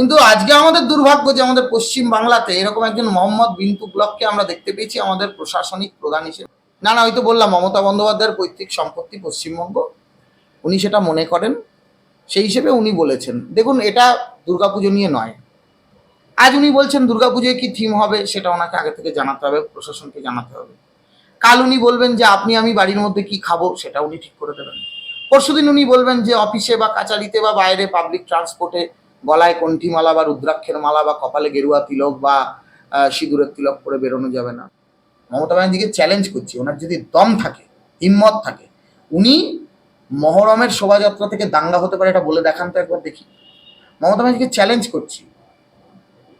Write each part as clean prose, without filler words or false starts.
কিন্তু আজকে আমাদের দুর্ভাগ্য যে আমাদের পশ্চিম বাংলাতে এরকম একজন মোহাম্মদ বিন তুগলককে আমরা দেখতে পেয়েছি আমাদের প্রশাসনিক প্রধান হিসেবে। না হয়তো বললাম মমতা বন্দ্যোপাধ্যায়ের পৈতৃক সম্পত্তি পশ্চিমবঙ্গ, উনি সেটা মনে করেন, সেই হিসেবে উনি বলেছেন। দেখুন, এটা দুর্গাপুজো নিয়ে নয়। আজ উনি বলছেন দুর্গাপুজোয় কি থিম হবে সেটা ওনাকে আগে থেকে জানাতে হবে, প্রশাসনকে জানাতে হবে। কাল উনি বলবেন যে আপনি আমি বাড়ির মধ্যে কি খাবো সেটা উনি ঠিক করে দেবেন। পরশুদিন উনি বলবেন যে অফিসে বা কাচারিতে বা বাইরে পাবলিক ট্রান্সপোর্টে গলায় কণ্ঠিমালা বা রুদ্রাক্ষের মালা বা কপালে গেরুয়া তিলক বা সিঁদুরের তিলক করে বেরোনো যাবে না। মমতা ব্যানার্জিকে চ্যালেঞ্জ করছি, ওনার যদি দম থাকে, হিম্মত থাকে, উনি মহরমের শোভাযাত্রা থেকে দাঙ্গা হতে পারে এটা বলে দেখান তো একবার দেখি। মমতা ব্যানার্জিকে চ্যালেঞ্জ করছি,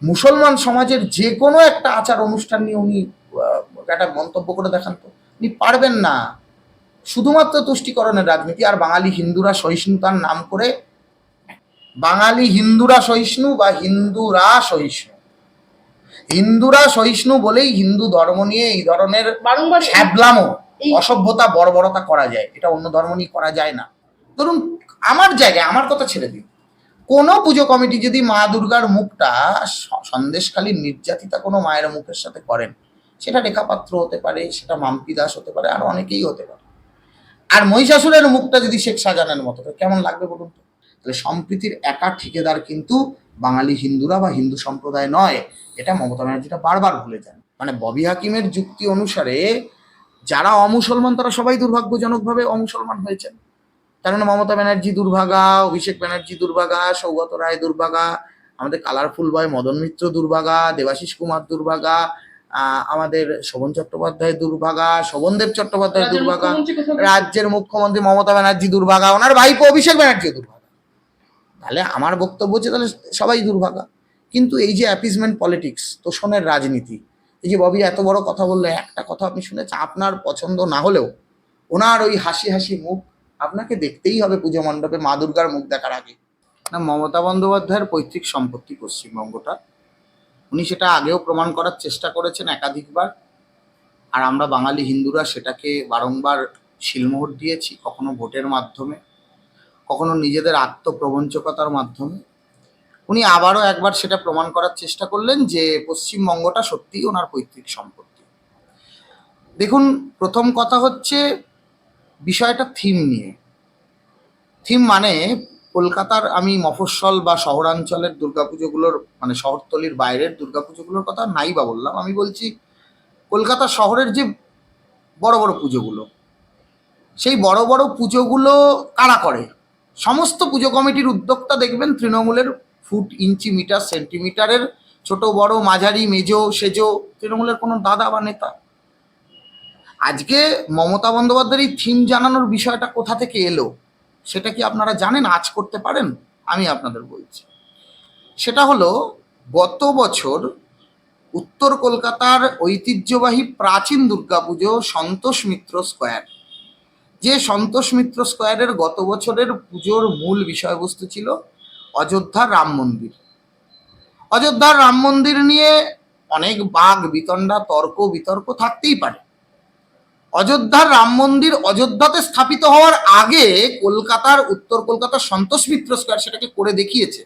মুসলমান সমাজের যে কোনো একটা আচার অনুষ্ঠান নিয়ে উনি একটা মন্তব্য করে দেখান তো। উনি পারবেন না। শুধুমাত্র তুষ্টিকরণের রাজনীতি আর বাঙালি হিন্দুরা সহিষ্ণুতার নাম করে, বাঙালি হিন্দুরা সহিষ্ণু বা হিন্দুরা সহিষ্ণু, হিন্দুরা সহিষ্ণু বলেই হিন্দু ধর্ম নিয়ে এই ধরনের ছ্যাবলামো অসভ্যতা বর্বরতা করা যায়, এটা অন্য ধর্ম নিয়ে করা যায় না। ধরুন আমার জায়গায়, আমার কথা ছেড়ে দিন, কোনো পুজো কমিটি যদি মা দুর্গার মুখটা সন্দেশখালীর নির্যাতিতা কোনো মায়ের মুখের সাথে করেন, সেটা রেখাপাত্র হতে পারে, সেটা মাম্পি দাস হতে পারে, আর অনেকেই হতে পারে, আর মহিষাসুরের মুখটা যদি শেখ শাহজাহানের মতো, কেমন লাগবে বলুন তো? তাহলে সম্প্রীতির একা ঠিকাদার কিন্তু বাঙালি হিন্দুরা বা হিন্দু সম্প্রদায় নয়, এটা মমতা ব্যানার্জিটা বারবার ভুলে যান। মানে ববি হাকিমের যুক্তি অনুসারে যারা অমুসলমান তারা সবাই দুর্ভাগ্যজনকভাবে অমুসলমান হয়েছেন। তার মানে মমতা ব্যানার্জি দুর্ভাগা, অভিষেক ব্যানার্জি দুর্ভাগা, সৌগত রায় দুর্ভাগা, আমাদের কালারফুল বয় মদন মিত্র দুর্ভাগা, দেবাশিস কুমার দুর্ভাগা, আমাদের শোভন চট্টোপাধ্যায় দুর্ভাগা, শোভনদেব চট্টোপাধ্যায় দুর্ভাগা, রাজ্যের মুখ্যমন্ত্রী মমতা ব্যানার্জি দুর্ভাগা, ওনার ভাইপো অভিষেক ব্যানার্জি দুর্ভাগা। তাহলে আমার বক্তব্য হচ্ছে তাহলে সবাই দুর্ভাগা। কিন্তু এই যে অ্যাপিজমেন্ট পলিটিক্স, তোষণের রাজনীতি, এই যে ববি এত বড় কথা বললে, একটা কথা আপনি শুনেছেন, আপনার পছন্দ না হলেও ওনার ওই হাসি হাসি মুখ আপনাকে দেখতেই হবে পুজো মণ্ডপে মা দুর্গার মুখ দেখার আগে। না, মমতা বন্দ্যোপাধ্যায়ের পৈতৃক সম্পত্তি পশ্চিমবঙ্গটা, উনি সেটা আগেও প্রমাণ করার চেষ্টা করেছেন একাধিকবার, আর আমরা বাঙালি হিন্দুরা সেটাকে বারংবার শিলমোহর দিয়েছি, কখনো ভোটের মাধ্যমে, কখনো নিজেদের আত্মপ্রবঞ্চকতার মাধ্যমে। উনি আবারও একবার সেটা প্রমাণ করার চেষ্টা করলেন যে পশ্চিমবঙ্গটা সত্যিই ওনার পৈতৃক সম্পত্তি। দেখুন, প্রথম কথা হচ্ছে বিষয়টা থিম নিয়ে। থিম মানে কলকাতার, আমি মফস্বল বা শহরাঞ্চলের দুর্গাপুজোগুলোর, মানে শহরতলির বাইরের দুর্গাপুজোগুলোর কথা নাই বা বললাম, আমি বলছি কলকাতা শহরের যে বড় বড় পুজোগুলো, সেই বড় বড় পুজোগুলো কারা করে? সমস্ত পুজো কমিটির উদ্যোক্তা দেখবেন তৃণমূলের, ফুট, ইঞ্চি, মিটার, সেন্টিমিটারের, ছোট বড় মাঝারি মেজো সেজো, তৃণমূলের কোনো দাদা বা নেতা। আজকে মমতা বন্দ্যোপাধ্যায়ের এই থিম জানানোর বিষয়টা কোথা থেকে এলো সেটা কি আপনারা জানেন? আজ করতে পারেন? আমি আপনাদের বলছি। সেটা হলো, গত বছর উত্তর কলকাতার ঐতিহ্যবাহী প্রাচীন দুর্গাপুজো সন্তোষ মিত্র স্কোয়ার, যে সন্তোষ মিত্র স্কোয়ারের গত বছরের পুজোর মূল বিষয়বস্তু ছিল অযোধ্যার রাম মন্দির। অযোধ্যার রাম মন্দির নিয়ে অনেক বাগ বিতণ্ডা, তর্ক বিতর্ক থাকতেই পারে। অযোধ্যার রাম মন্দির অযোধ্যাতে স্থাপিত হওয়ার আগে কলকাতার, উত্তর কলকাতার সন্তোষ মিত্র স্কোয়ার সেটাকে করে দেখিয়েছে,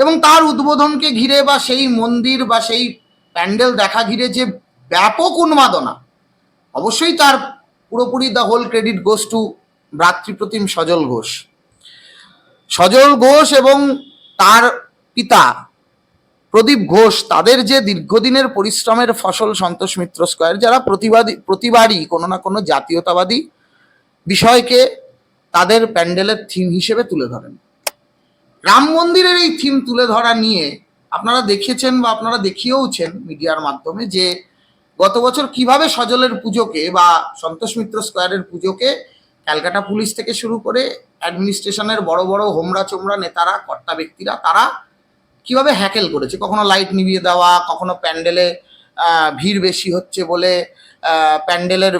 এবং তার উদ্বোধনকে ঘিরে বা সেই মন্দির বা সেই প্যান্ডেল দেখা ঘিরে যে ব্যাপক উন্মাদনা, অবশ্যই তার পুরোপুরি the whole credit goes to ভ্রাতৃপ্রতিম সজল ঘোষ। সজল ঘোষ এবং তার পিতা প্রদীপ ঘোষ, তাদের যে দীর্ঘদিনের পরিশ্রমের ফসল সন্তোষ মিত্র স্কোয়ার, যারা প্রতিবারই কোনো না কোনো জাতীয়তাবাদী বিষয়কে তাদের প্যান্ডেলের থিম হিসেবে তুলে ধরেন। রাম মন্দিরের এই থিম তুলে ধরা নিয়ে আপনারা দেখেছেন বা আপনারা দেখিয়েওছেন মিডিয়ার মাধ্যমে যে গত বছর কিভাবে সজলের পুজোকে বা সন্তোষ মিত্র স্কোয়ারের পুজোকে ক্যালকাটা পুলিশ থেকে শুরু করে অ্যাডমিনিস্ট্রেশনের বড় বড় হোমরা চোমরা নেতারা, কর্তা ব্যক্তিরা, তারা কিভাবে হ্যাকেল করেছে। কখনো লাইট নিভিয়ে দেওয়া, কখনো প্যান্ডেলে ভিড় বেশি হচ্ছে বলে প্যান্ডেলের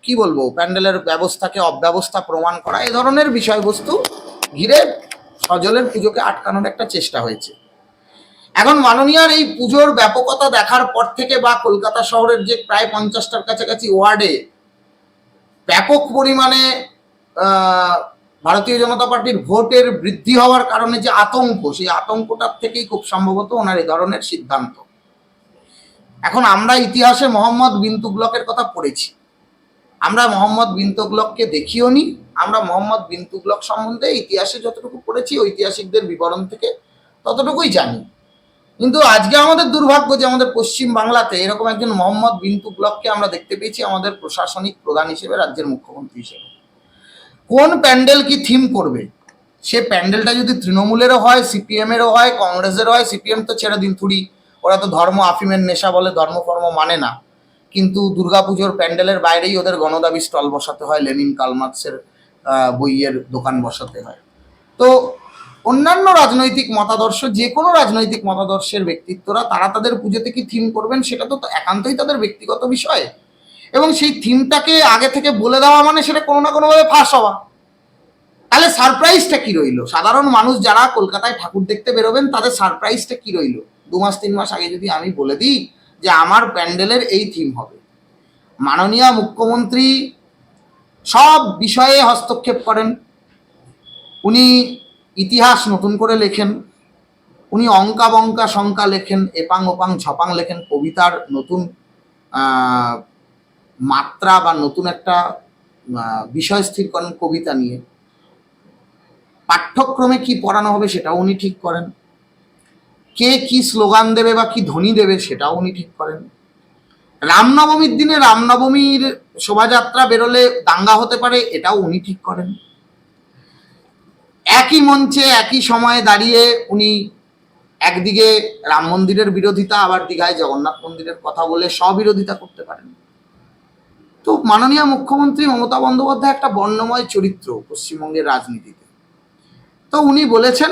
কি বলবো, প্যান্ডেলের ব্যবস্থাকে অব্যবস্থা প্রমাণ করা, এ ধরনের বিষয়বস্তু ঘিরে সজলের পুজোকে আটকানোর একটা চেষ্টা হয়েছে। এখন মাননীয়ার এই পুজোর ব্যাপকতা দেখার পর থেকে, বা কলকাতা শহরের যে প্রায় 50টার কাছাকাছি ওয়ার্ডে ব্যাপক পরিমাণে ভারতীয় জনতা পার্টির ভোটের বৃদ্ধি হওয়ার কারণে যে আতঙ্ক, সেই আতঙ্কটার থেকেই খুব সম্ভবত ওনার এই ধরনের সিদ্ধান্ত। এখন আমরা ইতিহাসে মোহাম্মদ বিন তুগলকের কথা পড়েছি, আমরা মোহাম্মদ বিন তুগলককে দেখিও নি, আমরা মোহাম্মদ বিন তুগলক সম্বন্ধে ইতিহাসে যতটুকু পড়েছি ঐতিহাসিকদের বিবরণ থেকে ততটুকুই জানি। কিন্তু আজকে আমাদের দুর্ভাগ্য যে আমাদের পশ্চিম বাংলাতে এরকম একজন মোহাম্মদ বিন তুগলককে আমরা দেখতে পেয়েছি আমাদের প্রশাসনিক প্রধান হিসেবে, রাজ্যের মুখ্যমন্ত্রী হিসেবে। কোন প্যান্ডেল কি থিম করবে, সে প্যান্ডেলটা যদি তৃণমূলেরও হয়, সিপিএমেরও হয়, কংগ্রেসেরও হয়, সিপিএম তো ছেড়ে দিন, থুড়ি, ওরা তো ধর্ম আফিমের নেশা বলে ধর্ম ফর্ম মানে না, কিন্তু দুর্গাপুজোর প্যান্ডেলের বাইরেই ওদের গণদাবি স্টল বসাতে হয়, লেনিন কালমার্ক্সের বইয়ের দোকান বসাতে হয়। তো অন্যান্য রাজনৈতিক মতাদর্শ, যে কোনো রাজনৈতিক মতাদর্শের ব্যক্তিত্বরা তারা তাদের পুজোতে কি থিম করবেন সেটা তো একান্তই তাদের ব্যক্তিগত বিষয়, এবং সেই থিমটাকে আগে থেকে বলে দেওয়া মানে সেটা কোনো না কোনোভাবে ফাঁস হওয়া। তাহলে সারপ্রাইজটা কি রইল? সাধারণ মানুষ যারা কলকাতায় ঠাকুর দেখতে বেরোবেন তাদের সারপ্রাইজটা কি রইল? 2 মাস 3 মাস আগে যদি আমি বলে দিই যে আমার প্যান্ডেলের এই থিম হবে, মাননীয় মুখ্যমন্ত্রী সব বিষয়ে হস্তক্ষেপ করেন, উনি ইতিহাস নতুন করে লেখেন, উনি অঙ্কা বঙ্কা শঙ্কা লেখেন, এপাং ওপাং ঝপাং লেখেন, কবিতার নতুন মাত্রা বা নতুন একটা বিষয় স্থির করেন কবিতা নিয়ে, পাঠ্যক্রমে কি পড়ানো হবে সেটাও উনি ঠিক করেন, কে কি স্লোগান দেবে বা কি ধ্বনি দেবে সেটাও উনি ঠিক করেন। রামনবমীর দিনে রামনবমীর শোভাযাত্রা বেরোলে দাঙ্গা হতে পারে, এটাও উনি ঠিক করেন। একই মঞ্চে একই সময়ে দাঁড়িয়ে উনি একদিকে রাম মন্দিরের বিরোধিতা, আবার দীঘায় জগন্নাথ মন্দিরের কথা বলে স্ববিরোধিতা করতে পারেন। তো মাননীয় মুখ্যমন্ত্রী মমতা বন্দ্যোপাধ্যায় একটা বর্ণময় চরিত্র পশ্চিমবঙ্গের রাজনীতিতে। তো উনি বলেছেন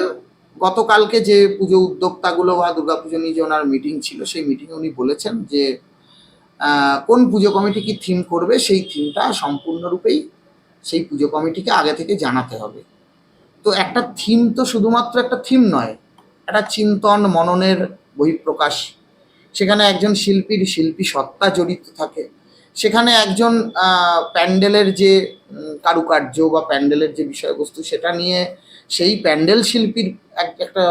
গতকালকে যে পুজো উদ্যোক্তাগুলো বা দুর্গাপুজো নিয়ে যে ওনার মিটিং ছিল, সেই মিটিংয়ে উনি বলেছেন যে কোন পুজো কমিটি কি থিম করবে সেই থিমটা সম্পূর্ণরূপেই সেই পুজো কমিটিকে আগে থেকে জানাতে হবে। তো একটা থিম তো শুধুমাত্র একটা থিম নয়, একটা চিন্তন মননের বহিঃপ্রকাশ, সেখানে একজন শিল্পীর শিল্পী সত্তা জড়িত থাকে, সেখানে একজন প্যান্ডেলের যে কারুকার্য বা প্যান্ডেলের যে বিষয়বস্তু সেটা নিয়ে সেই প্যান্ডেল শিল্পীর একটা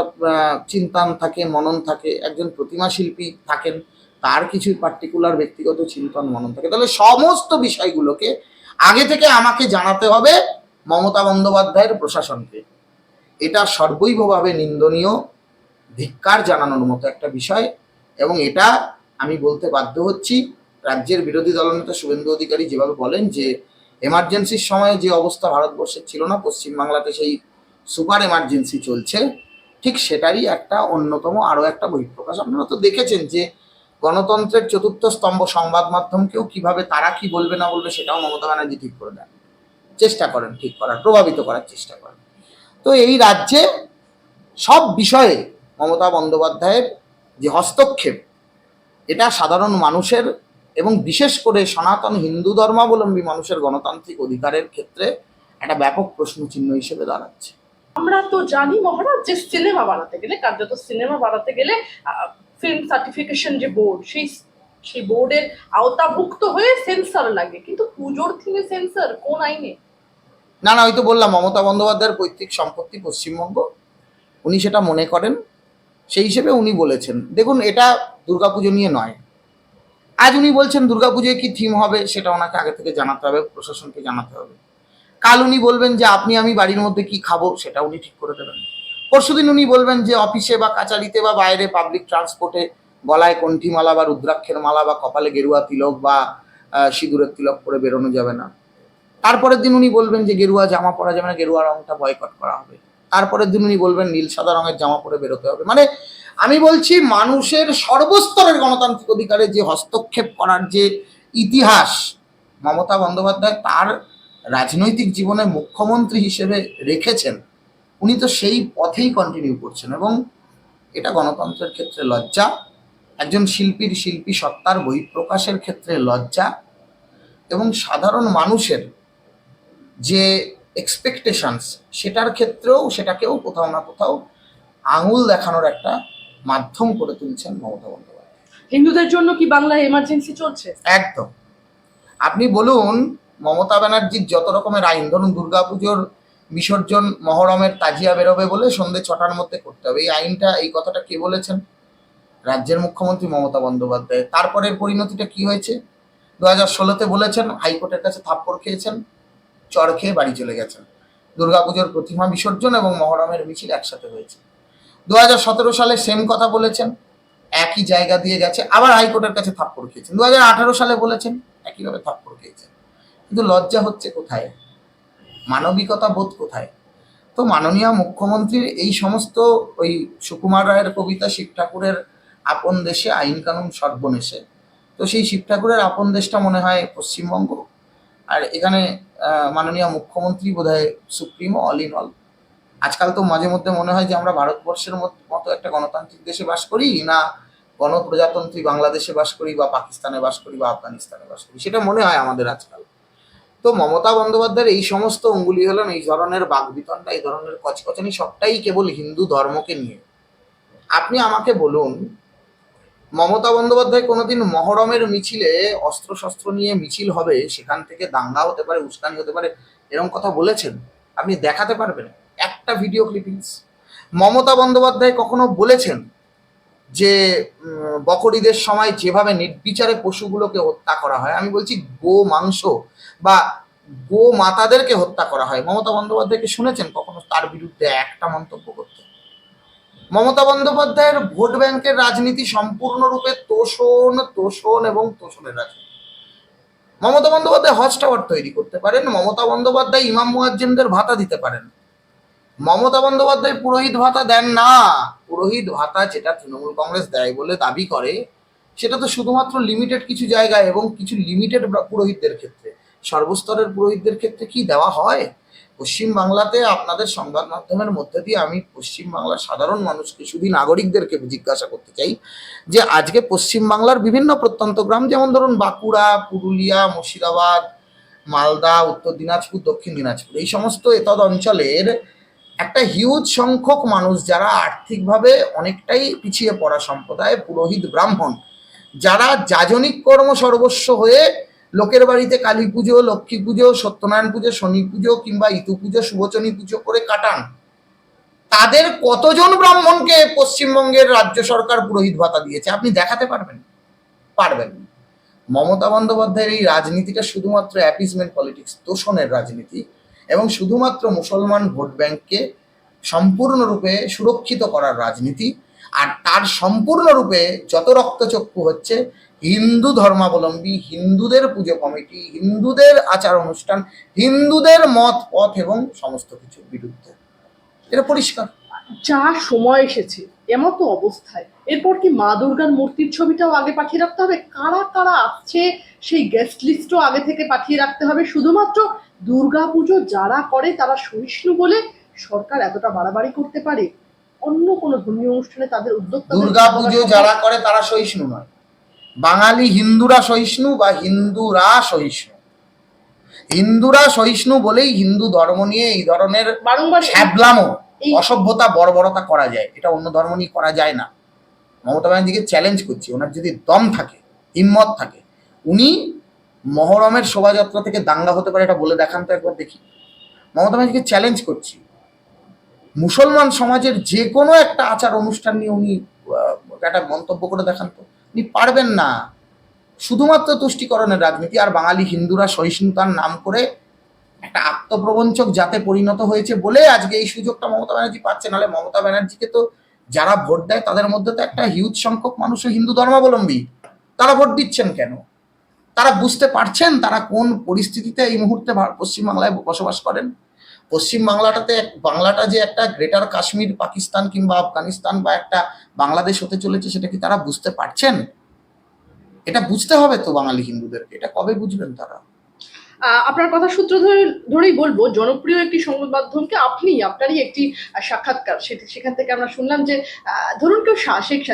চিন্তন থাকে, মনন থাকে, একজন প্রতিমা শিল্পী থাকেন, তার কিছু পার্টিকুলার ব্যক্তিগত চিন্তন মনন থাকে। তাহলে সমস্ত বিষয়গুলোকে আগে থেকে আমাকে জানাতে হবে মমতা বন্দ্যোপাধ্যায়ের প্রশাসনকে। এটা সর্বৈবভাবে নিন্দনীয়, ধিক্কার জানানোর মতো একটা বিষয়, এবং এটা আমি বলতে বাধ্য হচ্ছি। রাজ্যের বিরোধী দলনেতা শুভেন্দু অধিকারী যেভাবে বলেন যে এমার্জেন্সির সময় যে অবস্থা ভারতবর্ষের ছিল না, পশ্চিমবাংলাতে সেই সুপার এমার্জেন্সি চলছে, ঠিক সেটারই একটা অন্যতম আরও একটা বহিঃপ্রকাশ। আপনারা তো দেখেছেন যে গণতন্ত্রের চতুর্থ স্তম্ভ সংবাদ মাধ্যমকেও কিভাবে তারা কি বলবে না বলবে সেটাও মমতা ব্যানার্জি ঠিক করে দেন, চেষ্টা করেন ঠিক করার, প্রভাবিত করার চেষ্টা করেন। তো এই রাজ্যে সব বিষয়ে মমতা বন্দ্যোপাধ্যায়ের যে হস্তক্ষেপ, এটা সাধারণ মানুষের এবং বিশেষ করে সনাতন হিন্দু ধর্মাবলম্বী মানুষের গণতান্ত্রিক অধিকারের ক্ষেত্রে একটা ব্যাপক প্রশ্নচিহ্ন হিসেবে দাঁড়াচ্ছে। আমরা তো জানি মহারাজ যে সিনেমা বানাতে গেলে, কার্যত সিনেমা বানাতে গেলে ফিল্ম সার্টিফিকেশন যে বোর্ড, সেই বোর্ডের আওতাভুক্ত হয়ে সেন্সর লাগে, কিন্তু পুজোর থিমে সেন্সর কোন আইনে? না না, ওই তো বললাম মমতা বন্দ্যোপাধ্যায়ের পৈতৃক সম্পত্তি পশ্চিমবঙ্গ, উনি সেটা মনে করেন, সেই হিসেবে উনি বলেছেন। দেখুন, এটা দুর্গাপুজো নিয়ে নয়, আজ উনি বলছেন দুর্গাপুজোয় কি থিম হবে সেটা ওনাকে আগে থেকে জানাতে হবে, প্রশাসনকে জানাতে হবে। কাল উনি বলবেন যে আপনি আমি বাড়ির মধ্যে কি খাবো সেটা উনি ঠিক করে দেবেন। পরশুদিন উনি বলবেন যে অফিসে বা কাচারিতে বা বাইরে পাবলিক ট্রান্সপোর্টে গলায় কণ্ঠিমালা বা রুদ্রাক্ষের মালা বা কপালে গেরুয়া তিলক বা সিঁদুরের তিলক পরে বেরোনো যাবে না। তারপরের দিন উনি বলবেন যে গেরুয়া জামা পরা যাবে না, গেরুয়া রংটা বয়কট করা হবে। তারপরের দিন উনি বলবেন নীল সাদা রঙের জামা পরে বেরোতে হবে। মানে আমি বলছি, মানুষের সর্বস্তরের গণতান্ত্রিক অধিকারে যে হস্তক্ষেপ করার যে ইতিহাস মমতা বন্দ্যোপাধ্যায় তার রাজনৈতিক জীবনে মুখ্যমন্ত্রী হিসেবে রেখেছেন, উনি তো সেই পথেই কন্টিনিউ করছেন, এবং এটা গণতন্ত্রের ক্ষেত্রে লজ্জা, একজন শিল্পীর শিল্পী সত্তার বহিঃপ্রকাশের ক্ষেত্রে লজ্জা, এবং সাধারণ মানুষের যে এক্সপেকটেশনস সেটার ক্ষেত্রেও সেটাকেও কোথাও না কোথাও আঙুল দেখানোর একটা মাধ্যম করে তুলছেন মমতা বন্দ্যোপাধ্যায়। হিন্দুদের জন্য কি বাংলায় এমার্জেন্সি চলছে? একদম। আপনি বলুন, মমতা ব্যানার্জির যত রকমের আইন, ধরুন দুর্গাপুজোর বিসর্জন মহরমের তাজিয়া বেরোবে বলে সন্ধ্যে 6টার মধ্যে করতে হবে। এই কথাটা কে বলেছেন? রাজ্যের মুখ্যমন্ত্রী মমতা বন্দ্যোপাধ্যায়। তারপরের পরিণতিটা কি হয়েছে? 2016-তে বলেছেন, হাইকোর্টের কাছে থাপ্পড় খেয়েছেন, চড় খেয়ে বাড়ি চলে গেছেন। দুর্গাপুজোর প্রতিমা বিসর্জন এবং মহরমের মিছিল একসাথে হয়েছে। 2017 সালে সেম কথা বলেছেন, একই জায়গা দিয়ে গেছে, আবার হাইকোর্টের কাছে থাপ্পড় খেয়েছেন। 2018 সালে বলেছেন, একইভাবে থাপ্পড় খেয়েছেন। কিন্তু লজ্জা হচ্ছে কোথায়? মানবিকতা বোধ কোথায়? তো মাননীয় মুখ্যমন্ত্রীর এই সমস্ত ওই সুকুমার রায়ের কবিতা শিব ঠাকুরের আপন দেশে আইন কানুন সর্বনেশে, তো সেই শিব ঠাকুরের আপন দেশটা মনে হয় পশ্চিমবঙ্গ। আর এখানে মাননীয় মুখ্যমন্ত্রী বোধহয় সুপ্রিমো, অল ইন অল। আজকাল তো মাঝে মধ্যে মনে হয় যে আমরা ভারতবর্ষের মতো একটা গণতান্ত্রিক দেশে বাস করি, না গণপ্রজাতন্ত্রী বাংলাদেশে বাস করি, বা পাকিস্তানে বাস করি, বা আফগানিস্তানে বাস করি, সেটা মনে হয় আমাদের আজকাল। তো মমতা বন্দ্যোপাধ্যায়ের এই সমস্ত অঙ্গুলি হলেন, এই ধরনের বাগবিতণ্ডা, এই ধরনের কচকচানি, সবটাই কেবল হিন্দু ধর্মকে নিয়ে। আপনি আমাকে বলুন, মমতা বন্দ্যোপাধ্যায় কোনোদিন মহরমের মিছিলে অস্ত্রশস্ত্র নিয়ে মিছিল হবে, সেখান থেকে দাঙ্গা হতে পারে, উস্কানি হতে পারে, এরকম কথা বলেছেন? আপনি দেখাতে পারবেন একটা ভিডিও ক্লিপিংস? মমতা বন্দ্যোপাধ্যায় কখনো বলেছেন যে বকরিদের সময় যেভাবে নির্বিচারে পশুগুলোকে হত্যা করা হয়, আমি বলছি গো মাংস বা গো মাতাদেরকে হত্যা করা হয়, মমতা বন্দ্যোপাধ্যায়কে শুনেছেন কখনো তার বিরুদ্ধে একটা মন্তব্য করতে? মমতা বন্দ্যোপাধ্যায়ের ভোট ব্যাংকের রাজনীতি সম্পূর্ণরূপে তোষণ, তোষণ এবং তোষণের রাজনীতি। মমতা বন্দ্যোপাধ্যায় হজ টাওয়ার তৈরি করতে পারেন, মমতা বন্দ্যোপাধ্যায় ইমাম মুয়াজ্জিনদের ভাতা দিতে পারেন, মমতা বন্দ্যোপাধ্যায় পুরোহিত ভাতা দেন না। পুরোহিত ভাতা যেটা তৃণমূল কংগ্রেস দেয় বলে দাবি করে, সেটা তো শুধুমাত্র লিমিটেড কিছু জায়গায় এবং কিছু লিমিটেড পুরোহিতদের ক্ষেত্রে। সর্বস্তরের পুরোহিতদের ক্ষেত্রে কি দেওয়া হয়? পশ্চিম বাংলাতে আপনাদের সংবাদ মাধ্যমের মধ্যে দিয়ে আমি পশ্চিম বাংলার সাধারণ মানুষকে, শুধু নাগরিকদেরকে জিজ্ঞাসা করতে চাই যে আজকে পশ্চিম বাংলার বিভিন্ন প্রত্যন্ত গ্রাম, যেমন ধরুন বাঁকুড়া, পুরুলিয়া, মুর্শিদাবাদ, মালদা, উত্তর দিনাজপুর, দক্ষিণ দিনাজপুর, এই সমস্ত এতদ অঞ্চলের একটা হিউজ সংখ্যক মানুষ যারা আর্থিকভাবে অনেকটাই পিছিয়ে পড়া সম্প্রদায়, পুরোহিত ব্রাহ্মণ, যারা যাজনিক কর্ম সর্বস্ব হয়ে লোকের বাড়িতে কালী পুজো, লক্ষ্মী পুজো, সত্যনারায়ণ পুজো, শনি পুজো কিংবা ইতু পুজো, শুভচনী পুজো করে কাটান, তাদের কতজন ব্রাহ্মণকে পশ্চিমবঙ্গের রাজ্য সরকার পুরোহিত ভাতা দিয়েছে? আপনি দেখাতে পারবেন? পারবেন। মমতা বন্দ্যোপাধ্যায়ের এই রাজনীতিটা শুধুমাত্র অ্যাপিসমেন্ট পলিটিক্স, তোষণের রাজনীতি, এবং শুধুমাত্র মুসলমান ভোট ব্যাংককে সম্পূর্ণরূপে সুরক্ষিত করার রাজনীতি। আর তার সম্পূর্ণরূপে যত রক্তচক্ষু হচ্ছে হিন্দু ধর্মাবলম্বী, হিন্দুদের পুজো কমিটি, হিন্দুদের আচার অনুষ্ঠান, হিন্দুদের মত পথ এবং সমস্ত কিছুর বিরুদ্ধে। এটা পরিষ্কার। যা সময় এসেছে এমতো অবস্থায় এরপর কি মা দুর্গার মূর্তির ছবিটাও আগে পাঠিয়ে রাখতে হবে? কারা কারা আসছে সেই গেস্ট লিস্টও আগে থেকে পাঠিয়ে রাখতে হবে? শুধুমাত্র দুর্গাপুজো যারা করে তারা সহিষ্ণু বলে সরকার এতটা বাড়াবাড়ি করতে পারে? অন্য কোনো ধর্মীয় অনুষ্ঠানে তাদের উদ্যোগ, দুর্গাপুজো যারা করে তারা সহিষ্ণু নয়। বাঙালি হিন্দুরা সহিষ্ণু বা হিন্দুরা সহিষ্ণু। হিন্দুরা সহিষ্ণু বলেই হিন্দু ধর্ম নিয়ে এই ধরনের বারংবার ছ্যাবলামো, অসভ্যতা, বর্বরতা করা যায়। এটা অন্য ধর্ম নিয়ে করা যায় না। মমতা ব্যানার্জিকে চ্যালেঞ্জ করছি, ওনার যদি দম থাকে, হিম্মত থাকে, উনি মহরমের শোভাযাত্রা থেকে দাঙ্গা হতে পারে এটা বলে দেখান তো একবার দেখি। মমতা ব্যানার্জিকে চ্যালেঞ্জ করছি, মুসলমান সমাজের যে কোনো একটা আচার অনুষ্ঠান নিয়ে উনি একটা মন্তব্য করে দেখান তো। উনি পারবেন না। শুধুমাত্র তুষ্টিকরণের রাজনীতি আর বাঙালি হিন্দুরা সহিষ্ণুতার নাম করে একটা আত্মপ্রবঞ্চক জাতে পরিণত হয়েছে বলে আজকে এই সুযোগটা মমতা ব্যানার্জি পাচ্ছে। নাহলে মমতা ব্যানার্জিকে তো যারা ভোট দেয় তাদের মধ্যে তো একটা হিউজ সংখ্যক মানুষও হিন্দু ধর্মাবলম্বী। তারা ভোট দিচ্ছেন কেন? তারা বুঝতে পারছেন তারা কোন পরিস্থিতিতে এই মুহূর্তে পশ্চিমবাংলায় বসবাস করেন? বাংলাটা যে একটা গ্রেটার কাশ্মীর, পাকিস্তান কিংবা আফগানিস্তান বা একটা বাংলাদেশ হতে চলেছে, সেটা কি তারা বুঝতে পারছেন? এটা বুঝতে হবে তো বাঙালি হিন্দুদেরকে। এটা কবে বুঝবেন তারা? আপনার কথা সূত্র ধরেই বলবো, জনপ্রিয় একটি সংবাদ মাধ্যমকে আপনারই একটি সাক্ষাৎকার, সেখান থেকে আমরা শুনলাম যে ধরুন কেউ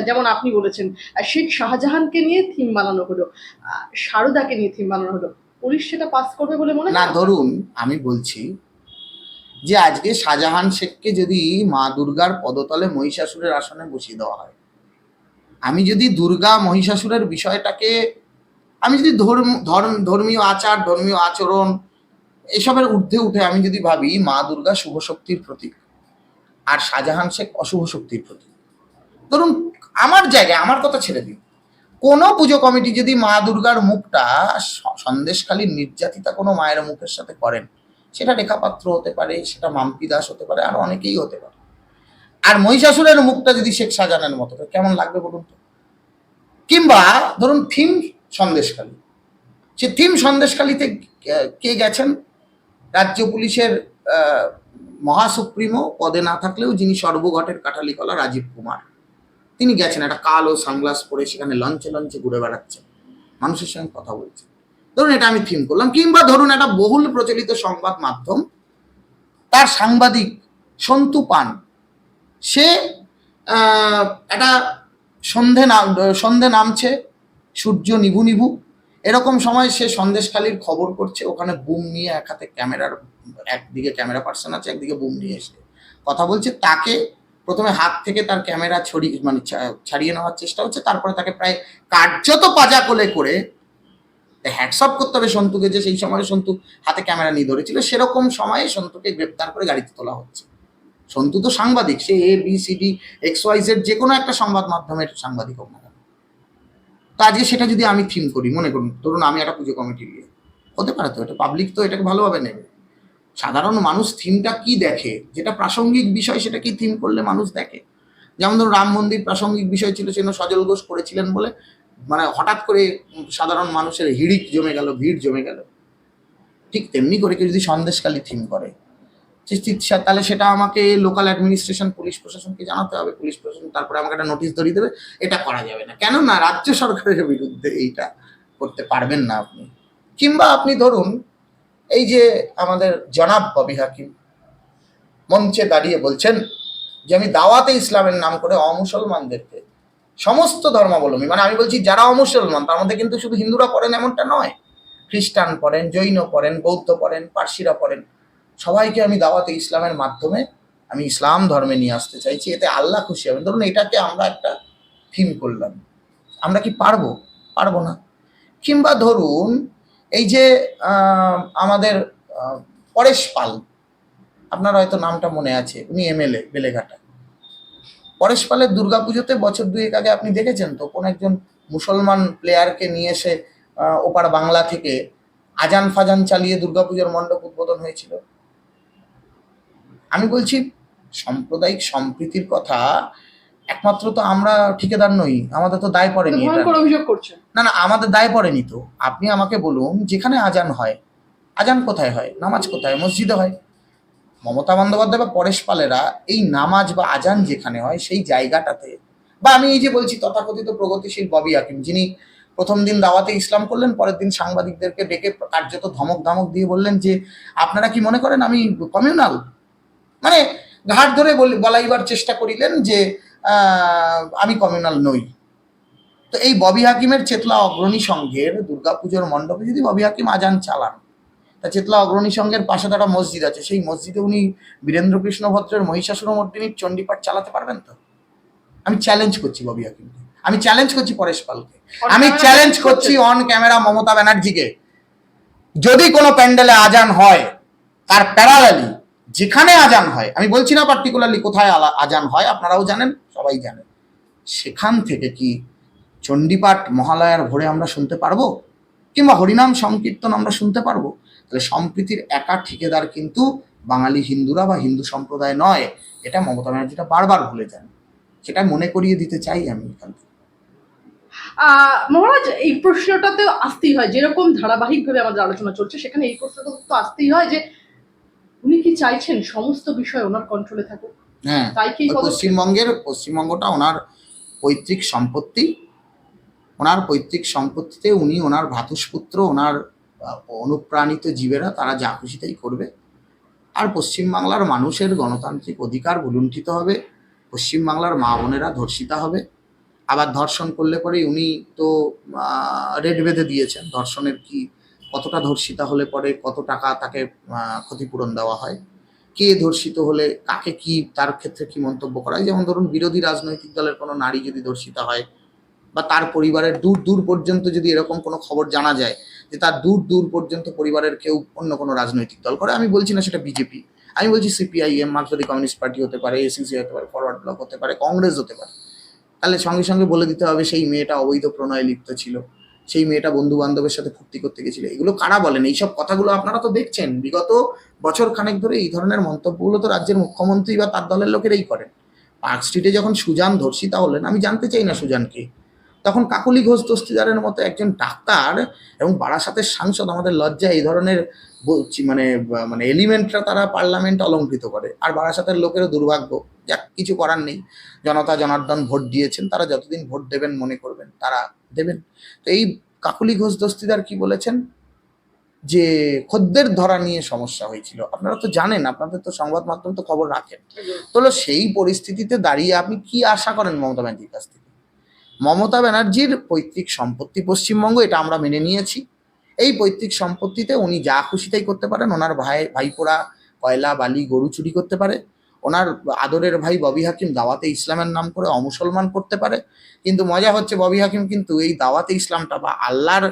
যেমন আপনি বলেছেন শেখ শাহজাহানকে নিয়ে থিম বানানো হলো, সারদাকে নিয়ে থিম বানানো হলো, পুলিশ সেটা পাস করবে বলে মনে হয় না। ধরুন আমি বলছি যে আজকে শাহজাহান শেখকে যদি মা দুর্গার পদতলে মহিষাসুরের আসনে বসিয়ে দেওয়া হয়, আমি যদি দুর্গা মহিষাসুরের বিষয়টাকে, আমি যদি ধর্মীয় আচার, ধর্মীয় আচরণ এসবের ঊর্ধ্বে উঠে আমি যদি ভাবি মা দুর্গা শুভ শক্তির প্রতীক আর শাহজাহান শেখ অশুভ শক্তির প্রতীক, ধরুন আমার জায়গায় আমার কথা ছেড়ে দিন, কোনো পুজো কমিটি যদি মা দুর্গার মুখটা সন্দেশখালীর নির্যাতিতা কোনো মায়ের মুখের সাথে করেন, সেটা রেখা পাত্র হতে পারে, সেটা মাম্পি দাস হতে পারে, আর অনেকেই হতে পারে, আর মহিষাসুরের মুখটা যদি শেখ শাহজাহানের মতো, কেমন লাগবে বলুন তো? কিংবা ধরুন থিম সন্দেশখালী, সে থিম সন্দেশখালীতে কে গেছেন? রাজ্য পুলিশের মহাসুপ্রিমো পদে না থাকলেও যিনি সর্বঘটের কাঠালি কলা, রাজীব কুমার, তিনি গেছেন একটা কালো সানগ্লাস পরে, সেখানে লঞ্চে লঞ্চে ঘুরে বেড়াচ্ছেন, মানুষের সঙ্গে কথা বলছেন। ধরুন এটা আমি থিম করলাম। কিংবা ধরুন একটা বহুল প্রচলিত সংবাদ মাধ্যম, তার সাংবাদিক সন্তু পান, সে একটা সন্ধে নামছে, সূর্য নিভু নিভু, এরকম সময় সে সন্দেশখালীর খবর করছে, ওখানে বুম নিয়ে এক হাতে ক্যামেরার, একদিকে ক্যামেরা পার্সন আছে, একদিকে বুম নিয়ে এসে কথা বলছে। তাকে প্রথমে হাত থেকে তার ক্যামেরা ছাড়িয়ে নেওয়ার চেষ্টা হচ্ছে, তারপরে তাকে প্রায় কার্যত পাজা কোলে করে, হ্যাটসঅপ করতে হবে সন্তুকে যে সেই সময় সন্তু হাতে ক্যামেরা নিয়ে ধরেছিল, সেরকম সময়ে সন্তুকে গ্রেপ্তার করে গাড়িতে তোলা হচ্ছে। সন্তু তো সাংবাদিক, সে ABCD XYZ যে কোনো একটা সংবাদ মাধ্যমের সাংবাদিক হোক না কেন। তো আজকে সেটা যদি আমি থিম করি, মনে করুন ধরুন আমি একটা পুজো কমিটি নিয়ে, হতে পারে তো, এটা পাবলিক তো এটাকে ভালোভাবে নেবে। সাধারণ মানুষ থিমটা কি দেখে, যেটা প্রাসঙ্গিক বিষয় সেটা কি থিম করলে মানুষ দেখে। যেমন ধরুন রাম মন্দির প্রাসঙ্গিক বিষয় ছিল, সেজন্য সজল ঘোষ করেছিলেন বলে মানে হঠাৎ করে সাধারণ মানুষের হিড়িক জমে গেল, ভিড় জমে গেল। ঠিক তেমনি করে কেউ যদি সন্দেশখালী থিম করে, তাহলে সেটা আমাকে লোকাল অ্যাডমিনিস্ট্রেশন, পুলিশ প্রশাসনকে জানাতে হবে, পুলিশ প্রশাসন তারপরে আমাকে একটা নোটিশ ধরিয়ে দেবে, এটা করা যাবে না। কেন না, রাজ্য সরকারের বিরুদ্ধে এইটা করতে পারবেন না আপনি। কিংবা আপনি ধরুন এই যে আমাদের জনাব ববি হাকিম মঞ্চে দাঁড়িয়ে বলছেন যে আমি দাওয়াতে ইসলামের নাম করে অমুসলমানদেরকে, সমস্ত ধর্মাবলম্বী, মানে আমি বলছি যারা অমুসলমান, তার মধ্যে কিন্তু শুধু হিন্দুরা পড়েন এমনটা নয়, খ্রিস্টান পড়েন, জৈন পড়েন, বৌদ্ধ পড়েন, পার্সিরা পড়েন, সবাইকে আমি দাওয়াতে ইসলামের মাধ্যমে আমি ইসলাম ধর্মে নিয়ে আসতে চাইছি, এতে আল্লাহ খুশি হবেন। ধরুন এটাকে আমরা একটা থিম করলাম, আমরা কি পারবো? পারবো না। কিংবা ধরুন এই যে আমাদের পরেশ পাল, আপনার হয়তো নামটা মনে আছে, উনি MLA বেলেঘাটা। পরেশ পালের দুর্গাপুজোতে বছর দুয়েক আগে আপনি দেখেছেন তো, কোন একজন মুসলমান প্লেয়ারকে নিয়ে এসে ওপার বাংলা থেকে আজান ফাজান চালিয়ে দুর্গাপুজোর মণ্ডপ উদ্বোধন হয়েছিল। আমি বলছি সাম্প্রদায়িক সম্প্রীতির কথা, একমাত্র তো আমরা ঠিকাদার নই, আমাদের তো দায় পড়েনি এটা। অভিযোগ করছেন না না, আমাদের দায় পড়েনি তো। আপনি আমাকে বলুন, যেখানে আজান হয়, আজান কোথায় হয়? নামাজ কোথায়? মসজিদে হয়। মমতা বন্দ্যোপাধ্যায় বা পরেশ পালেরা এই নামাজ বা আজান যেখানে হয় সেই জায়গাটাতে, বা আমি এই যে বলছি তথাকথিত প্রগতিশীল ববি হাকিম, যিনি প্রথম দিন দাওয়াতে ইসলাম করলেন, পরের দিন সাংবাদিকদেরকে ডেকে কার্যত ধমক দিয়ে বললেন যে আপনারা কি মনে করেন আমি কমিউনাল, মানে ঘাট ধরে বলাইবার চেষ্টা করিলেন যে আমি কমিউনাল নই। তো এই ববি হাকিমের চেতলা অগ্রণী সংঘের দুর্গাপুজোর মণ্ডপে যদি ববি হাকিম আজান চালান, তা চেতলা অগ্রণী সংঘের পাশে একটা মসজিদ আছে, সেই মসজিদে উনি বীরেন্দ্র কৃষ্ণ ভদ্রের মহিষাসুরমর্দিনীর চণ্ডীপাঠ চালাতে পারবেন তো? আমি চ্যালেঞ্জ করছি ববি হাকিমকে, আমি চ্যালেঞ্জ করছি পরেশ পালকে, আমি চ্যালেঞ্জ করছি অন ক্যামেরা মমতা ব্যানার্জিকে। যদি কোনো প্যান্ডেলে আজান হয়, তার প্যারালালি যেখানে আজান হয়, আমি বলছি না পার্টিকুলারলি কোথায় আজান হয়, আপনারাও জানেন, সবাই জানেন, সেখান থেকে কি চণ্ডীপাঠ মহালয়ার ভোরে আমরা শুনতে পারবো? কিংবা হরিনাম সংকীর্তন আমরা শুনতে পারবো? তাহলে সম্প্রীতির একা ঠিকাদার কিন্তু বাঙালি হিন্দুরা বা হিন্দু সম্প্রদায় নয়, এটা মমতা ব্যানার্জিটা বারবার ভুলে যান, সেটা মনে করিয়ে দিতে চাই আমি এখান থেকে। মহারাজ, এই প্রশ্নটাতে আসতেই হয়, যেরকম ধারাবাহিকভাবে আমাদের আলোচনা চলছে সেখানে এই প্রশ্নটা তো আসতেই হয় যে উনি কি চাইছেন সমস্ত বিষয় ওনার কন্ট্রোলে থাকুক? হ্যাঁ, তাই কি পশ্চিমবঙ্গটা ওনার পৈতৃক সম্পত্তি, ওনার পৈতৃক সম্পত্তিতে উনি, ওনার ভ্রাতুষ্পুত্র, ওনার অনুপ্রাণিত জীবেরা তারা যা খুশি তাই করবে। আর পশ্চিমবাংলার মানুষের গণতান্ত্রিক অধিকার ভুলুণ্ঠিত হবে, পশ্চিমবাংলার মা বোনেরা ধর্ষিতা হবে। আবার ধর্ষণ করলে পরে উনি তো রেট বেঁধে দিয়েছেন, ধর্ষণের কি, কতটা ধর্ষিতা হলে পরে কত টাকা তাকে ক্ষতিপূরণ দেওয়া হয়, কে ধর্ষিত হলে কাকে কি, তার ক্ষেত্রে কি মন্তব্য করা হয়। যেমন ধরুন বিরোধী রাজনৈতিক দলের কোনো নারী যদি ধর্ষিতা হয়, বা তার পরিবারের দূর দূর পর্যন্ত যদি এরকম কোনো খবর জানা যায় যে তার দূর দূর পর্যন্ত পরিবারের কেউ অন্য কোনো রাজনৈতিক দল করে, আমি বলছি না সেটা বিজেপি, আমি বলছি সিপিআইএম, মার্কসবাদী কমিউনিস্ট পার্টি হতে পারে, এসিসি হতে পারে, ফরওয়ার্ড ব্লক হতে পারে, কংগ্রেস হতে পারে, তাহলে সঙ্গে সঙ্গে বলে দিতে হবে সেই মেয়েটা অবৈধ প্রণয়ে লিপ্ত ছিল, সেই মেয়েটা বন্ধু বান্ধবের সাথে ফুর্তি করতে গেছিল। এগুলো কারা বলেন? এইসব কথাগুলো আপনারা তো দেখছেন বিগত বছর খানেক ধরে এই ধরনের মন্তব্যগুলো তো রাজ্যের মুখ্যমন্ত্রী বা তার দলের লোকেরাই করেন। পার্ক স্ট্রিটে যখন সুজান ধর্ষিতা হলেন, আমি জানতে চাই না সুজানকে, তখন কাকলি ঘোষ দস্তিদারের মতো একজন ডাক্তার এবং বারাসাতের সাংসদ আমাদের লজ্জা এই ধরনের মানে মানে এলিমেন্টরা তারা পার্লামেন্ট অলঙ্কৃত করে। আর বারাসাতের লোকেরও দুর্ভাগ্য, যাক কিছু করার নেই, জনতা জনার্দন ভোট দিয়েছেন, তারা যতদিন ভোট দেবেন মনে করবেন তারা দেবেন। তো এই কাকলি ঘোষ দস্তিদার কি বলেছেন যে খদ্দের ধরা নিয়ে সমস্যা হয়েছিল, আপনারা তো জানেন, আপনাদের তো সংবাদ মাধ্যম তো খবর রাখেন। তো সেই পরিস্থিতিতে দাঁড়িয়ে আপনি কি আশা করেন মমতা ব্যানার্জির কাছ থেকে? মমতা ব্যানার্জির পৈতৃক সম্পত্তি পশ্চিমবঙ্গ, এটা আমরা মেনে নিয়েছি। এই পৈতৃক সম্পত্তিতে উনি যা খুশি তাই করতে পারেন। ওনার ভাইপোরা কয়লা বালি গরু চুরি করতে পারে, ওনার আদরের ভাই ববি হাকিম দাওয়াতে ইসলামের নাম করে অমুসলমান করতে পারে। কিন্তু মজা হচ্ছে ববি হাকিম কিন্তু এই দাওয়াতে ইসলামটা বা আল্লাহর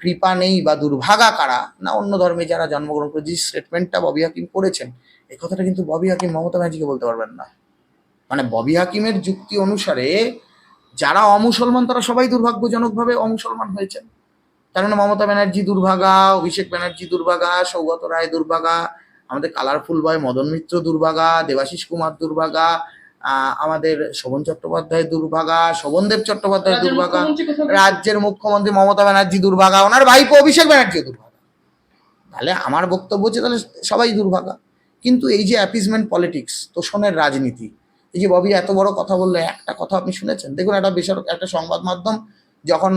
কৃপা নেই বা দুর্ভাগা কারা না অন্য ধর্মে যারা জন্মগ্রহণ করে, যে স্টেটমেন্টটা ববি হাকিম করেছেন, এই কথাটা কিন্তু ববি হাকিম মমতা ব্যানার্জিকে বলতে পারবেন না। মানে ববি হাকিমের যুক্তি অনুসারে যারা অমুসলমান তারা সবাই দুর্ভাগ্যজনকভাবে অমুসলমান হয়েছেন। তার মানে মমতা ব্যানার্জি দুর্ভাগা, অভিষেক ব্যানার্জি দুর্ভাগা, সৌগত রায় দুর্ভাগা, আমাদের কালারফুল বয় মদন মিত্র দুর্ভাগা, দেবাশিস কুমার দুর্ভাগা, আমাদের শোভন চট্টোপাধ্যায় দুর্ভাগা, শোভনদেব চট্টোপাধ্যায় দুর্ভাগা, রাজ্যের মুখ্যমন্ত্রী মমতা ব্যানার্জি দুর্ভাগা, ওনার ভাইপো অভিষেক ব্যানার্জি দুর্ভাগা। তাহলে আমার বক্তব্য হচ্ছে তাহলে সবাই দুর্ভাগা। কিন্তু এই যে অ্যাপিজমেন্ট পলিটিক্স, তোষণের রাজনীতি, এই যে ববি এত বড় কথা বললো, একটা কথা আপনি শুনেছেন? দেখুন একটা সংবাদ মাধ্যম যখন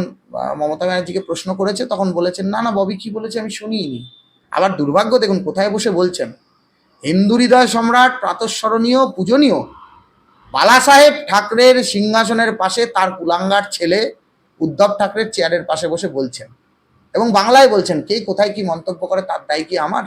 মমতা ব্যানার্জিকে প্রশ্ন করেছে তখন বলেছেন না না ববি কি বলেছে আমি শুনিনি। আবার দুর্ভাগ্য দেখুন কোথায় বসে বলছেন, হিন্দু হৃদয় সম্রাট প্রাতঃস্মরণীয় পূজনীয় বালা সাহেব ঠাকরের সিংহাসনের পাশে তার কুলাঙ্গার ছেলে উদ্ধব ঠাকরের চেয়ারের পাশে বসে বলছেন, এবং বাংলায় বলছেন। কে কোথায় কি মন্তব্য করে তার দায় কি আমার?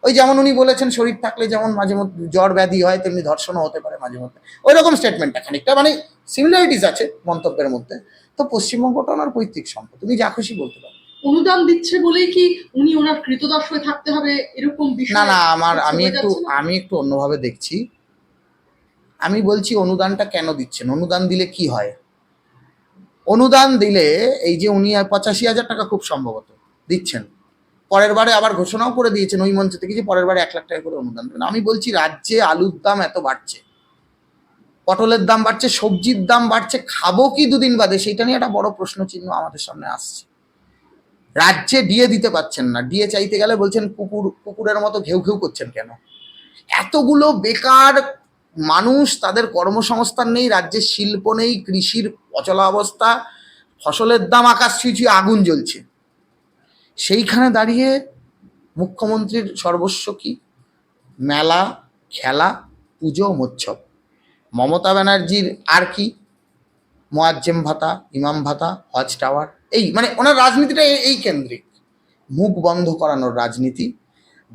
ওই যেমন উনি বলেছেন শরীর থাকলে যেমন মাঝে মধ্যে জ্বর ব্যাধি হয় তেমনি ধর্ষণও হতে পারে মাঝে মধ্যে, ওই রকম স্টেটমেন্টটা খানিকটা মানে সিমিলারিটিস আছে মন্তব্যের মধ্যে। তো পশ্চিমবঙ্গটা ওনার পৈতৃক সম্পদ, তুমি যা খুশি বলতে পারো। অনুদান দিচ্ছে বলেই কি উনি ওনার কৃতদাস হয়ে থাকতে হবে এরকম বিষয়? না না, আমি একটু অন্যভাবে দেখছি। আমি বলছি অনুদানটা কেন দিচ্ছেন, অনুদান দিলে কি হয়? অনুদান দিলে এই যে উনি 85,000 টাকা খুব সম্ভবত দিচ্ছেন, পরের বারে আবার ঘোষণাও করে দিয়েছেন ওই মঞ্চ থেকে যে পরের বারে 1 লাখ টাকা করে অনুদান দেবেন। আমি বলছি রাজ্যে আলুর দাম এত বাড়ছে, পটলের দাম বাড়ছে, সবজির দাম বাড়ছে, খাবো কি দুদিন বাদে, সেইটা নিয়ে একটা বড় প্রশ্ন চিহ্ন আমাদের সামনে আসছে। রাজ্যে ডিএ দিতে পারছেন না, ডিএ চাইতে গেলে বলছেন কুকুরের মতো ঘেউ ঘেউ করছেন কেন? এতগুলো বেকার মানুষ, তাদের কর্মসংস্থান নেই, রাজ্যের শিল্প নেই, কৃষির অচলা অবস্থা, ফসলের দাম আকাশ ছুঁই আগুন জ্বলছে। সেইখানে দাঁড়িয়ে মুখ্যমন্ত্রীর সর্বস্ব কি? মেলা, খেলা, পুজো, মোৎসব। মমতা ব্যানার্জির আর কি? মোয়াজ্জেম ভাতা, ইমাম ভাতা, হজ টাওয়ার, এই মানে ওনার রাজনীতিটা এই কেন্দ্রিক। মুখ বন্ধ করানোর রাজনীতি,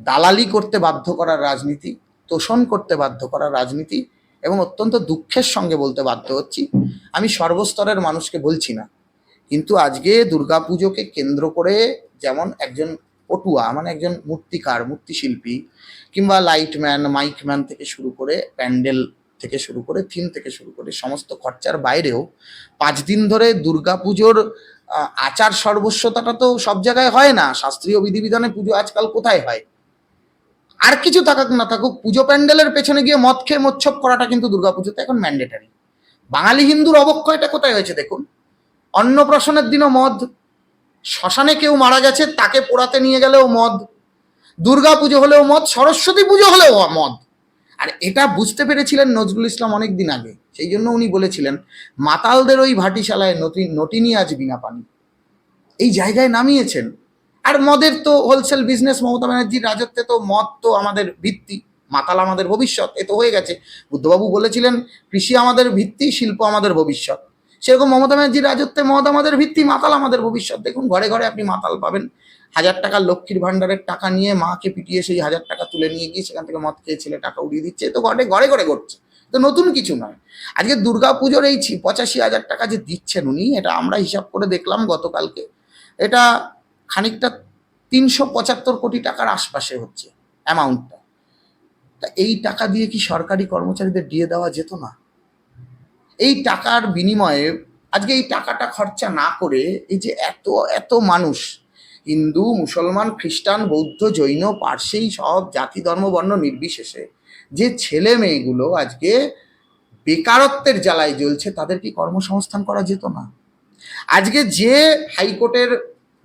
দালালি করতে বাধ্য করার রাজনীতি, তোষণ করতে বাধ্য করার রাজনীতি। এবং অত্যন্ত দুঃখের সঙ্গে বলতে বাধ্য হচ্ছি, আমি সর্বস্তরের মানুষকে বলছি না, কিন্তু আজকে দুর্গাপুজোকে কেন্দ্র করে যেমন একজন পটুয়া মানে একজন মূর্তিকার, মূর্তিশিল্পী কিংবা লাইটম্যান, মাইকম্যান থেকে শুরু করে প্যান্ডেল থেকে শুরু করে থিম থেকে শুরু করে সমস্ত খরচার বাইরেও 5 দিন ধরে দুর্গাপুজোর আচার সর্বস্বতাটা তো সব জায়গায় হয় না। শাস্ত্রীয় বিধিবিধানে পুজো আজকাল কোথায় হয়? আর কিছু থাকুক না থাকুক, পুজো প্যান্ডেলের পেছনে গিয়ে মদ খেয়ে মোচ্ছব করাটা কিন্তু দুর্গাপুজোতে এখন ম্যান্ডেটারি। বাঙালি হিন্দুর অবক্ষয়টা কোথায় হয়েছে দেখুন। অন্নপ্রাশনের দিনও মদ, শ্মশানে কেউ মারা গেছে তাকে পোড়াতে নিয়ে গেলেও মদ, দুর্গা পুজো হলেও মদ, সরস্বতী পুজো হলেও মদ। আর এটা বুঝতে পেরেছিলেন নজরুল ইসলাম অনেক দিন আগে, সেই জন্য উনি বলেছিলেন মাতালদের ওই ভাটিশালায় নটিনি আজ বিনা পানি, এই জায়গায় নামিয়েছেন। আর মদের তো হোলসেল বিজনেস, মমতা ব্যানার্জির রাজত্বে তো মদ তো আমাদের ভিত্তি, মাতাল আমাদের ভবিষ্যৎ, এ তো হয়ে গেছে। বুদ্ধবাবু বলেছিলেন কৃষি আমাদের ভিত্তি, শিল্প আমাদের ভবিষ্যৎ। সেরকম মমতা ব্যানার্জির রাজত্বে মদ আমাদের ভিত্তি, মাতাল আমাদের ভবিষ্যৎ। দেখুন ঘরে ঘরে আপনি মাতাল পাবেন, 1000 টাকা লক্ষ্মীর ভাণ্ডারের টাকা নিয়ে মাকে পিটিয়ে সেই 1000 টাকা তুলে নিয়ে গিয়ে সেখান থেকে মদ খেয়ে ছেলে টাকা উড়িয়ে দিচ্ছে, তো ঘরে ঘরে ঘরে ঘটছে। তো নতুন কিছু নয়। আজকে দুর্গা পুজোর এই 85,000 টাকা যে দিচ্ছেন উনি, এটা আমরা হিসাব করে দেখলাম গতকালকে, এটা খানিকটা 375 কোটি টাকার আশপাশে হচ্ছে অ্যামাউন্টটা। তা এই টাকা দিয়ে কি সরকারি কর্মচারীদের দিয়ে দেওয়া যেত না? এই টাকার বিনিময়ে আজকে এই টাকাটা খরচা না করে এই যে এত এত মানুষ, হিন্দু, মুসলমান, খ্রিস্টান, বৌদ্ধ, জৈন, পার্সি, সব জাতি ধর্ম বর্ণ নির্বিশেষে যে ছেলে মেয়েগুলো আজকে বেকারত্বের জ্বালায় জ্বলছে, তাদের কি কর্মসংস্থান করা যেত না? আজকে যে হাইকোর্টের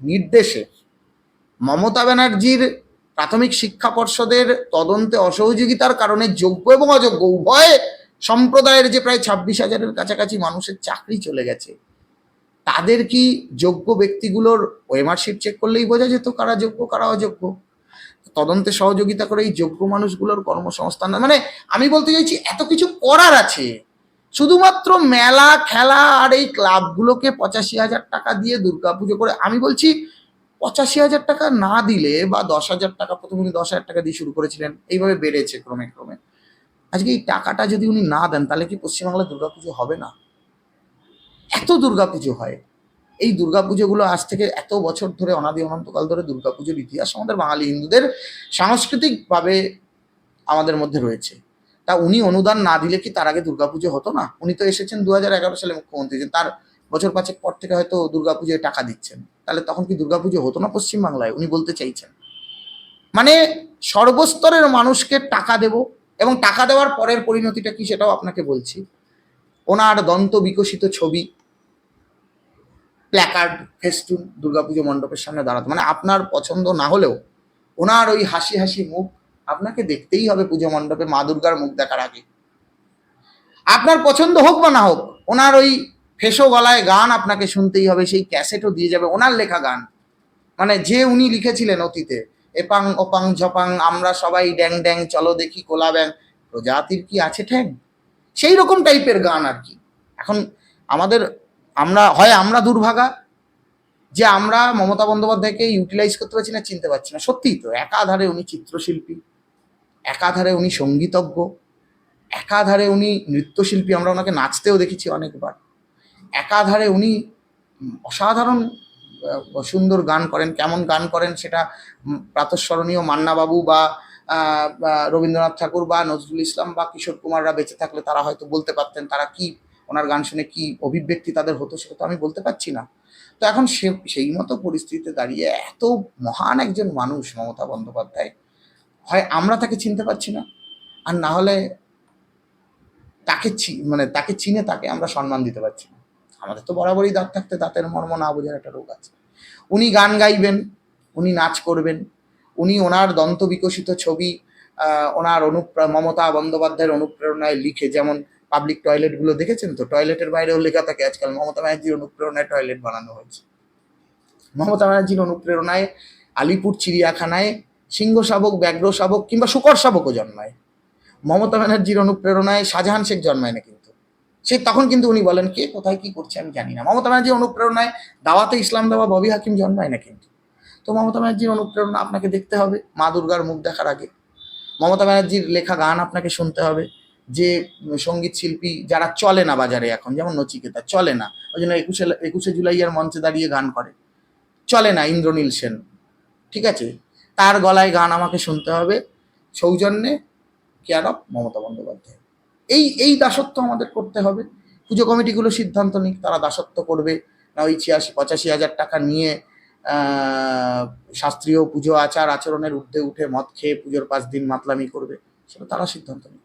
নির্দেশে মমতা ব্যানার্জির প্রাথমিক শিক্ষা পর্ষদের তদন্তে অসহযোগিতার কারণে যোগ্য এবং অযোগ্য উভয় সম্প্রদায়ের যে প্রায় 26,000-এর কাছাকাছি মানুষের চাকরি চলে গেছে, তাদের কি যোগ্য ব্যক্তিগুলোর ওএমআর শিট চেক করলেই বোঝা যেত কারা যোগ্য কারা অযোগ্য? তদন্তে সহযোগিতা করে এই যোগ্য মানুষগুলোর কর্মসংস্থান, মানে আমি বলতে চাইছি এত কিছু করার আছে। শুধুমাত্র মেলা খেলা আর এই ক্লাবগুলোকে 85,000 টাকা দিয়ে দুর্গাপুজো করে, আমি বলছি 85,000 টাকা না দিলে বা 10,000 টাকা, প্রথমে উনি 10,000 টাকা দিয়ে শুরু করেছিলেন, এইভাবে বেড়েছে ক্রমে ক্রমে। আজকে এই টাকাটা যদি উনি না দেন, তাহলে কি পশ্চিমবাংলায় দুর্গাপুজো হবে না? এত দুর্গাপুজো হয়। এই দুর্গাপুজোগুলো আজ থেকে এত বছর ধরে, অনাদি অনন্তকাল ধরে দুর্গাপুজোর ইতিহাস আমাদের বাঙালি হিন্দুদের সাংস্কৃতিকভাবে আমাদের মধ্যে রয়েছে। তা উনি অনুদান না দিলে কি তার আগে দুর্গাপুজো হতো না? উনি তো এসেছেন 2011 সালে মুখ্যমন্ত্রী, যে তার বছর পাঁচেক পর থেকে হয়তো দুর্গাপুজোয় টাকা দিচ্ছেন, তাহলে তখন কি দুর্গাপুজো হতো না পশ্চিমবাংলায়? উনি বলতে চাইছেন মানে সর্বস্তরের মানুষকে টাকা দেব, এবং টাকা দেওয়ার পরের পরিণতিটা কি সেটাও আপনাকে বলছি। ওনার দন্ত বিকশিত ছবি, প্ল্যাকার্ড, ফেস্টুন দুর্গাপুজো মণ্ডপের সামনে দাঁড়াতে, মানে আপনার পছন্দ না হলেও ওনার ওই হাসি হাসি মুখ আপনাকে দেখতেই হবে পুজো মণ্ডপে মা দুর্গার মুখ দেখার আগে। আপনার পছন্দ হোক বা না হোক, ওনার ওই ফেসো গলায় গান আপনাকে শুনতেই হবে, সেই ক্যাসেটও দিয়ে যাবে ওনার লেখা গান, মানে যে উনি লিখেছিলেন অতীতে, এপাং ওপাং ঝপাং আমরা সবাই ড্যাং ড্যাং চলো দেখি কোলা ব্যাং, প্রজাতির কি আছে ঠ্যাং, সেই রকম টাইপের গান আর কি। এখন আমাদের, আমরা দুর্ভাগা যে আমরা মমতা বন্দ্যোপাধ্যায়কে ইউটিলাইজ করতে পারছি না, চিনতে পারছি না। সত্যিই তো, একাধারে উনি চিত্রশিল্পী, একাধারে উনি সঙ্গীতজ্ঞ, একাধারে উনি নৃত্যশিল্পী, আমরা ওনাকে নাচতেও দেখেছি অনেকবার, একাধারে উনি অসাধারণ সুন্দর গান করেন। কেমন গান করেন সেটা প্রাতঃস্মরণীয় মান্নাবাবু বা রবীন্দ্রনাথ ঠাকুর বা নজরুল ইসলাম বা কিশোর কুমাররা বেঁচে থাকলে তারা হয়তো বলতে পারতেন, তারা কি ওনার গান শুনে কি অভিব্যক্তি তাদের হতো, সেটা তো আমি বলতে পারছি না। তো এখন সেই মতো পরিস্থিতিতে দাঁড়িয়ে এত মহান একজন মানুষ মমতা বন্দ্যোপাধ্যায়, হয় আমরা তাকে চিনতে পারছি না, আর না হলে তাকে চিনে তাকে আমরা সম্মান দিতে পারছি না। আমাদের তো বরাবরই দাঁত থাকতে দাঁতের মর্ম না বোঝার একটা রোগ আছে। উনি গান গাইবেন, উনি নাচ করবেন, উনি ওনার দন্ত বিকশিত ছবি ওনার মমতা বন্দ্যোপাধ্যায়ের অনুপ্রেরণায় লিখে, যেমন পাবলিক টয়লেটগুলো দেখেছেন তো, টয়লেটের বাইরেও লেখা থাকে আজকাল মমতা ব্যানার্জির অনুপ্রেরণায় টয়লেট বানানো হয়েছে। মমতা ব্যানার্জির অনুপ্রেরণায় আলিপুর চিড়িয়াখানায় সিংহ শাবক, ব্যাঘ্র শাবক কিংবা শুকর শাবকও জন্মায়। মমতা ব্যানার্জির অনুপ্রেরণায় শাহজাহান শেখ জন্মায় না, কিন্তু তখন কিন্তু উনি বলেন কে কোথায় কি করছে আমি জানি না। মমতা ব্যানার্জির অনুপ্রেরণায় দাওয়াতে ইসলাম দেওয়া ববি হাকিম জন্মায় না কিন্তু। তো মমতা ব্যানার্জির অনুপ্রেরণা আপনাকে দেখতে হবে মা দুর্গার মুখ দেখার আগে। মমতা ব্যানার্জির লেখা গান আপনাকে শুনতে হবে। যে সঙ্গীত শিল্পী যারা চলে না বাজারে এখন, যেমন নচিকেতা চলে না, ওই জন্য 21শে জুলাইয়ের মঞ্চে দাঁড়িয়ে গান করে, চলে না ইন্দ্রনীল সেন, ঠিক আছে, তার গলায় গান আমাকে শুনতে হবে সৌজন্যে কেয়ার অফ মমতা বন্দ্যোপাধ্যায়। এই দাসত্ব আমাদের করতে হবে। পুজো কমিটিগুলো সিদ্ধান্ত নিক, তারা দাসত্ব করবে না ওই 85,000 টাকা নিয়ে শাস্ত্রীয় পুজো আচার আচরণের ঊর্ধ্বে উঠে মদ খেয়ে পুজোর 5 দিন মাতলামি করবে, সেটা তারা সিদ্ধান্ত নিক।